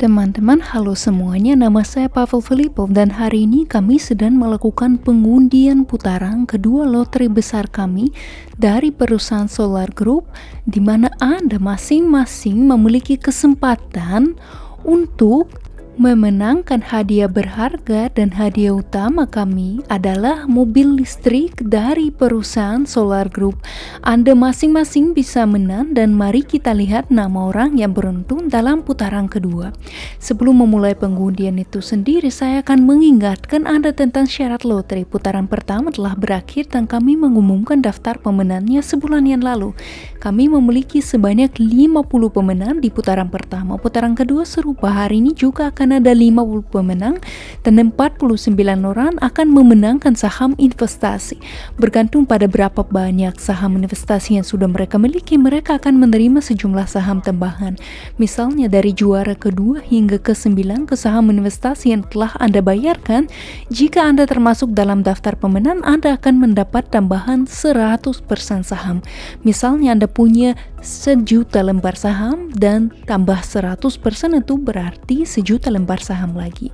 Teman-teman, halo semuanya. Nama saya Pavel Filipov dan hari ini kami sedang melakukan pengundian putaran kedua lotre besar kami dari perusahaan Solar Group, di mana Anda masing-masing memiliki kesempatan untuk memenangkan hadiah berharga, dan hadiah utama kami adalah mobil listrik dari perusahaan Solar Group. Anda masing-masing bisa menang, dan mari kita lihat nama orang yang beruntung dalam putaran kedua. Sebelum memulai pengundian itu sendiri, saya akan mengingatkan Anda tentang syarat lotre. Putaran pertama telah berakhir dan kami mengumumkan daftar pemenangnya sebulan yang lalu. Kami memiliki sebanyak 50 pemenang di putaran pertama. Putaran kedua serupa, hari ini juga akan ada 50 pemenang dan 49 orang akan memenangkan saham investasi. Bergantung pada berapa banyak saham investasi yang sudah mereka miliki, mereka akan menerima sejumlah saham tambahan. Misalnya dari juara kedua hingga ke-9 ke saham investasi yang telah Anda bayarkan, jika Anda termasuk dalam daftar pemenang, Anda akan mendapat tambahan 100% saham. Misalnya Anda punya 1.000.000 lembar saham dan tambah 100% itu berarti 1.000.000 lembar saham lagi.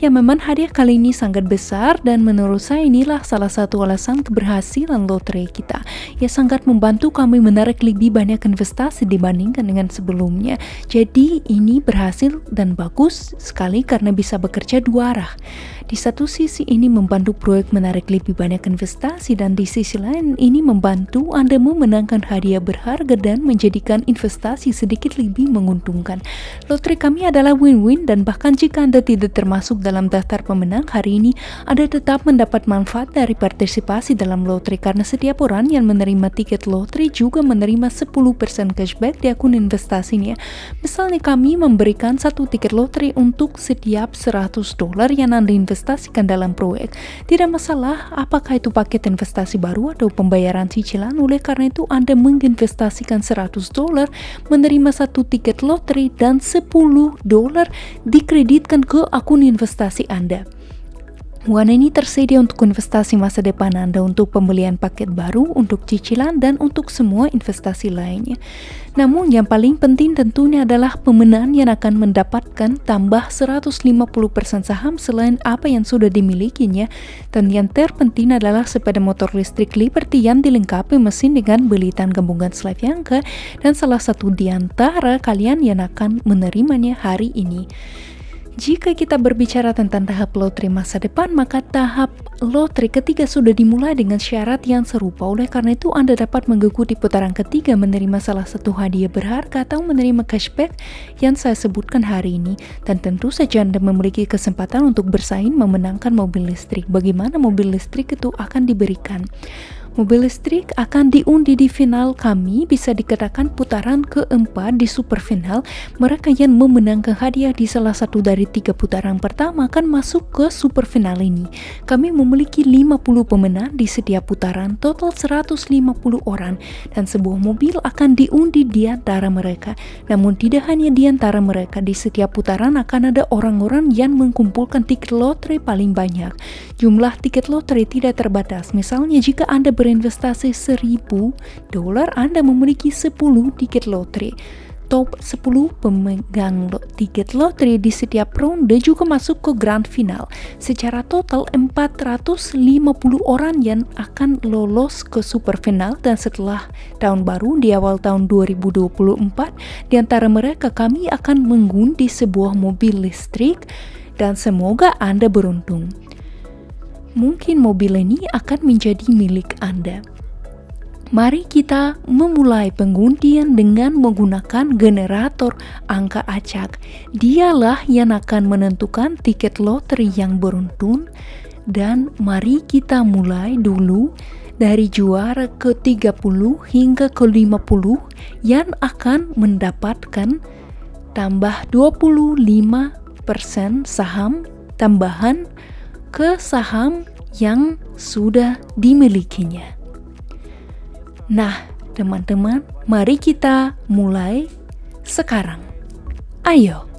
Ya, memang hadiah kali ini sangat besar dan menurut saya inilah salah satu alasan keberhasilan lotre kita. Ya, sangat membantu kami menarik lebih banyak investasi dibandingkan dengan sebelumnya. Jadi ini berhasil dan bagus sekali karena bisa bekerja dua arah. Di satu sisi ini membantu proyek menarik lebih banyak investasi, dan di sisi lain ini membantu Anda memenangkan hadiah berharga dan menjadikan investasi sedikit lebih menguntungkan. Lotre kami adalah win-win, dan bahkan jika Anda tidak termasuk dalam daftar pemenang hari ini, Anda tetap mendapat manfaat dari partisipasi dalam lotre karena setiap orang yang menerima tiket lotre juga menerima 10% cashback di akun investasinya. Misalnya kami memberikan satu tiket lotre untuk setiap $100 yang Anda investasikan dalam proyek. Tidak masalah apakah itu paket investasi baru atau pembayaran cicilan, oleh karena itu Anda menginvestasikan $100, menerima satu tiket lotre dan $10 dikreditkan ke akun investasi Anda. Uang ini tersedia untuk investasi masa depan Anda, untuk pembelian paket baru, untuk cicilan, dan untuk semua investasi lainnya. Namun yang paling penting tentunya adalah pemenang yang akan mendapatkan tambah 150% saham selain apa yang sudah dimilikinya. Dan yang terpenting adalah sepeda motor listrik Liberty yang dilengkapi mesin dengan belitan gabungan Slavyanka, dan salah satu di antara kalian yang akan menerimanya hari ini. Jika kita berbicara tentang tahap lotre masa depan, maka tahap lotre ketiga sudah dimulai dengan syarat yang serupa. Oleh karena itu, Anda dapat mengikuti putaran ketiga menerima salah satu hadiah berharga atau menerima cashback yang saya sebutkan hari ini. Dan tentu saja Anda memiliki kesempatan untuk bersaing memenangkan mobil listrik. Bagaimana mobil listrik itu akan diberikan? Mobil listrik akan diundi di final kami, bisa dikatakan putaran keempat di super final. Mereka yang memenangkan hadiah di salah satu dari 3 putaran pertama akan masuk ke super final ini. Kami memiliki 50 pemenang di setiap putaran, total 150 orang, dan sebuah mobil akan diundi di antara mereka. Namun tidak hanya di antara mereka, di setiap putaran akan ada orang-orang yang mengumpulkan tiket lotre paling banyak. Jumlah tiket lotre tidak terbatas. Misalnya jika Anda berinvestasi $1.000, Anda memiliki 10 tiket lotre. Top 10 pemegang tiket lotre di setiap ronde juga masuk ke grand final. Secara total 450 orang yang akan lolos ke super final, dan setelah tahun baru di awal tahun 2024, di antara mereka kami akan mengundi sebuah mobil listrik, dan semoga Anda beruntung. Mungkin mobil ini akan menjadi milik Anda. Mari kita memulai pengundian dengan menggunakan generator angka acak. Dialah yang akan menentukan tiket lotre yang beruntung. Dan mari kita mulai dulu dari juara ke-30 hingga ke-50 yang akan mendapatkan tambah 25% saham tambahan ke saham yang sudah dimilikinya. Nah, teman-teman, mari kita mulai sekarang. Ayo.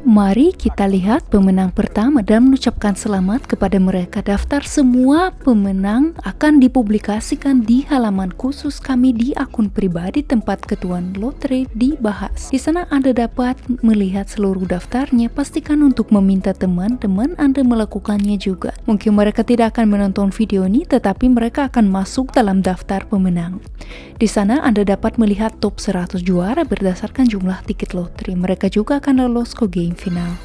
Mari kita lihat pemenang pertama dan mengucapkan selamat kepada mereka. Daftar semua pemenang akan dipublikasikan di halaman khusus kami di akun pribadi tempat ketuan lotre dibahas. Di sana Anda dapat melihat seluruh daftarnya. Pastikan untuk meminta teman-teman Anda melakukannya juga. Mungkin mereka tidak akan menonton video ini, tetapi mereka akan masuk dalam daftar pemenang. Di sana Anda dapat melihat top 100 juara berdasarkan jumlah tiket lotre. Mereka juga akan lolos ke game final.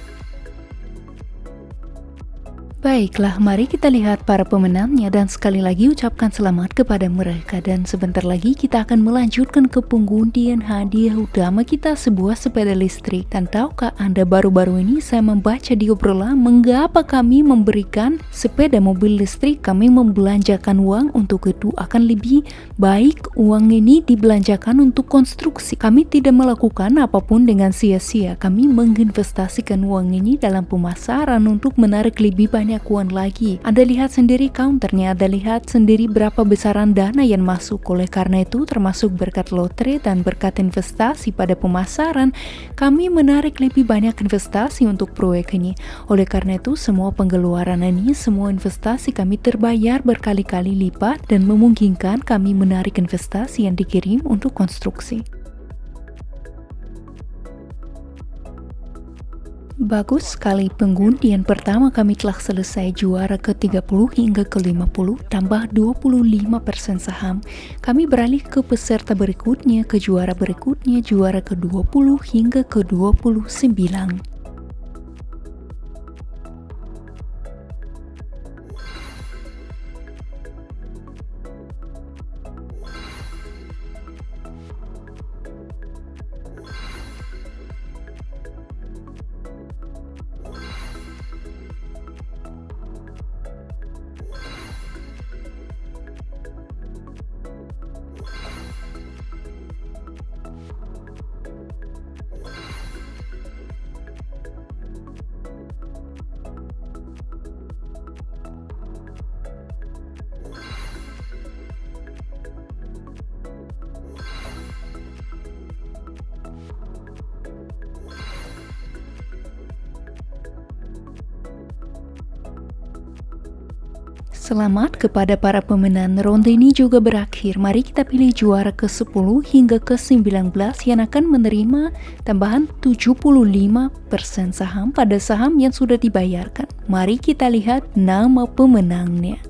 Baiklah, mari kita lihat para pemenangnya dan sekali lagi ucapkan selamat kepada mereka. Dan sebentar lagi kita akan melanjutkan ke pengundian hadiah utama kita, sebuah sepeda listrik. Dan tahukah Anda, baru-baru ini saya membaca di obrolan mengapa kami memberikan sepeda mobil listrik, kami membelanjakan uang untuk itu. Akan lebih baik uang ini dibelanjakan untuk konstruksi. Kami tidak melakukan apapun dengan sia-sia. Kami menginvestasikan uang ini dalam pemasaran untuk menarik lebih banyak uang lagi. Anda lihat sendiri counternya, Anda lihat sendiri berapa besaran dana yang masuk. Oleh karena itu, termasuk berkat lotre dan berkat investasi pada pemasaran, kami menarik lebih banyak investasi untuk proyek ini. Oleh karena itu, semua pengeluaran ini, semua investasi kami terbayar berkali-kali lipat dan memungkinkan kami menarik investasi yang dikirim untuk konstruksi. Bagus sekali, pengundian pertama kami telah selesai. Juara ke-30 hingga ke-50 tambah 25% saham. Kami beralih ke peserta berikutnya, ke juara berikutnya, juara ke-20 hingga ke-29. Selamat kepada para pemenang. Ronde ini juga berakhir. Mari kita pilih juara ke-10 hingga ke-19 yang akan menerima tambahan 75% saham pada saham yang sudah dibayarkan. Mari kita lihat nama pemenangnya.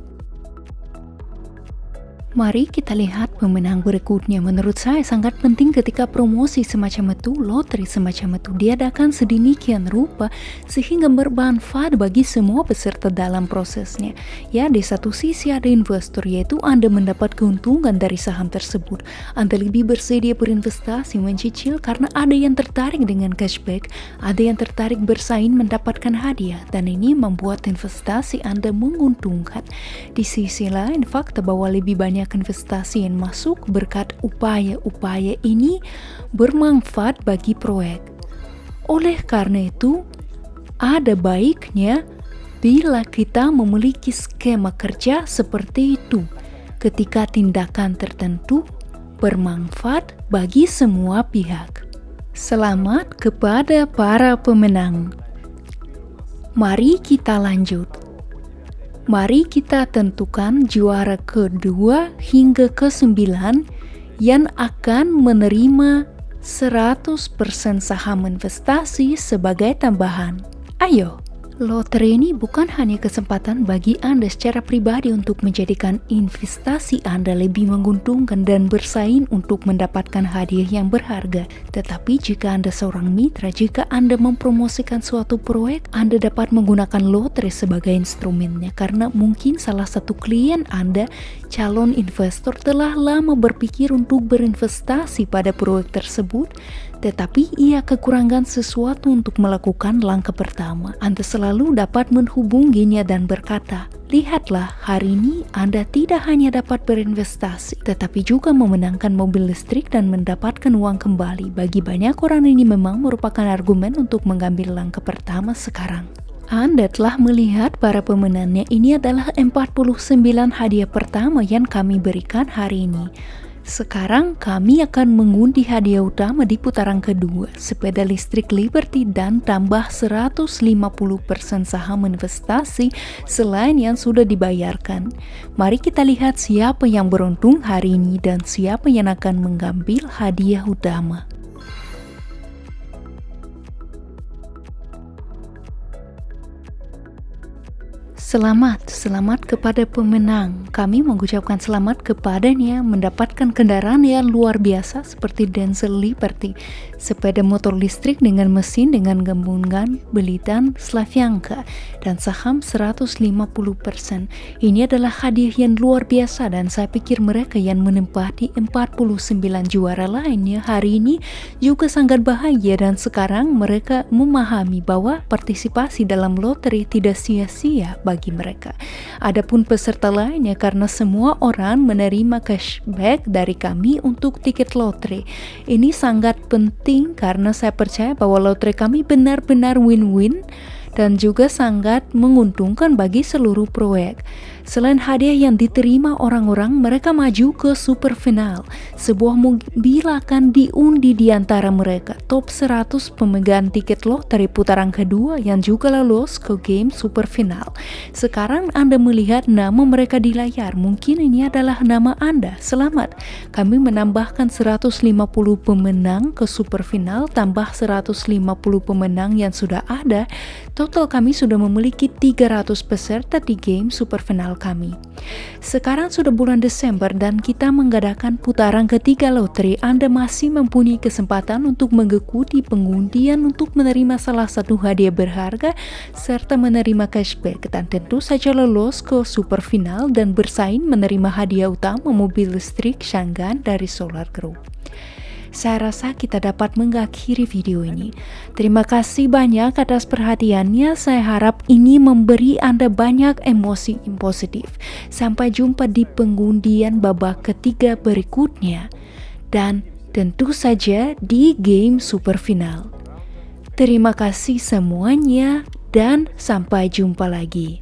Mari kita lihat pemenang berikutnya. Menurut saya sangat penting ketika promosi semacam itu, lotre semacam itu diadakan sedemikian rupa sehingga bermanfaat bagi semua peserta dalam prosesnya. Ya, di satu sisi ada investor, yaitu Anda mendapat keuntungan dari saham tersebut. Anda lebih bersedia berinvestasi, mencicil karena ada yang tertarik dengan cashback, ada yang tertarik bersaing mendapatkan hadiah, dan ini membuat investasi Anda menguntungkan. Di sisi lain, fakta bahwa lebih banyak investasi yang masuk berkat upaya-upaya ini bermanfaat bagi proyek. Oleh karena itu, ada baiknya bila kita memiliki skema kerja seperti itu ketika tindakan tertentu bermanfaat bagi semua pihak. Selamat kepada para pemenang. Mari kita lanjut. Mari kita tentukan juara kedua hingga ke-9 yang akan menerima 100% saham investasi sebagai tambahan. Ayo! Lotre ini bukan hanya kesempatan bagi Anda secara pribadi untuk menjadikan investasi Anda lebih menguntungkan dan bersaing untuk mendapatkan hadiah yang berharga. Tetapi jika Anda seorang mitra, jika Anda mempromosikan suatu proyek, Anda dapat menggunakan lotre sebagai instrumennya karena mungkin salah satu klien Anda, calon investor, telah lama berpikir untuk berinvestasi pada proyek tersebut, tetapi ia kekurangan sesuatu untuk melakukan langkah pertama. Anda selalu dapat menghubunginya dan berkata, lihatlah, hari ini Anda tidak hanya dapat berinvestasi, tetapi juga memenangkan mobil listrik dan mendapatkan uang kembali. Bagi banyak orang ini memang merupakan argumen untuk mengambil langkah pertama sekarang. Anda telah melihat para pemenangnya. Ini adalah 49 hadiah pertama yang kami berikan hari ini. Sekarang kami akan mengundi hadiah utama di putaran kedua, sepeda listrik Liberty dan tambah 150% saham investasi selain yang sudah dibayarkan. Mari kita lihat siapa yang beruntung hari ini dan siapa yang akan mengambil hadiah utama. Selamat kepada pemenang. Kami mengucapkan selamat kepadanya mendapatkan kendaraan yang luar biasa seperti Denzel Liberty, sepeda motor listrik dengan mesin dengan gabungan Belitan Slavyanka dan saham 150%. Ini adalah hadiah yang luar biasa dan saya pikir mereka yang menempati 49 juara lainnya hari ini juga sangat bahagia dan sekarang mereka memahami bahwa partisipasi dalam lotre tidak sia-sia bagi mereka. Adapun peserta lainnya karena semua orang menerima cashback dari kami untuk tiket lotre. Ini sangat penting karena saya percaya bahwa lotre kami benar-benar win-win dan juga sangat menguntungkan bagi seluruh proyek. Selain hadiah yang diterima orang-orang, mereka maju ke super final. Sebuah mobil akan diundi di antara mereka. Top 100 pemegang tiket lotre putaran kedua yang juga lolos ke game super final. Sekarang Anda melihat nama mereka di layar. Mungkin ini adalah nama Anda. Selamat. Kami menambahkan 150 pemenang ke super final tambah 150 pemenang yang sudah ada. Total kami sudah memiliki 300 peserta di game super final kami. Sekarang sudah bulan Desember dan kita mengadakan putaran ketiga lotre. Anda masih mempunyai kesempatan untuk mengikuti pengundian untuk menerima salah satu hadiah berharga serta menerima cashback dan tentu saja lolos ke super final dan bersaing menerima hadiah utama mobil listrik Chang'an dari Solar Group. Saya rasa kita dapat mengakhiri video ini. Terima kasih banyak atas perhatiannya. Saya harap ini memberi Anda banyak emosi yang positif. Sampai jumpa di pengundian babak ketiga berikutnya. Dan tentu saja di game super final. Terima kasih semuanya dan sampai jumpa lagi.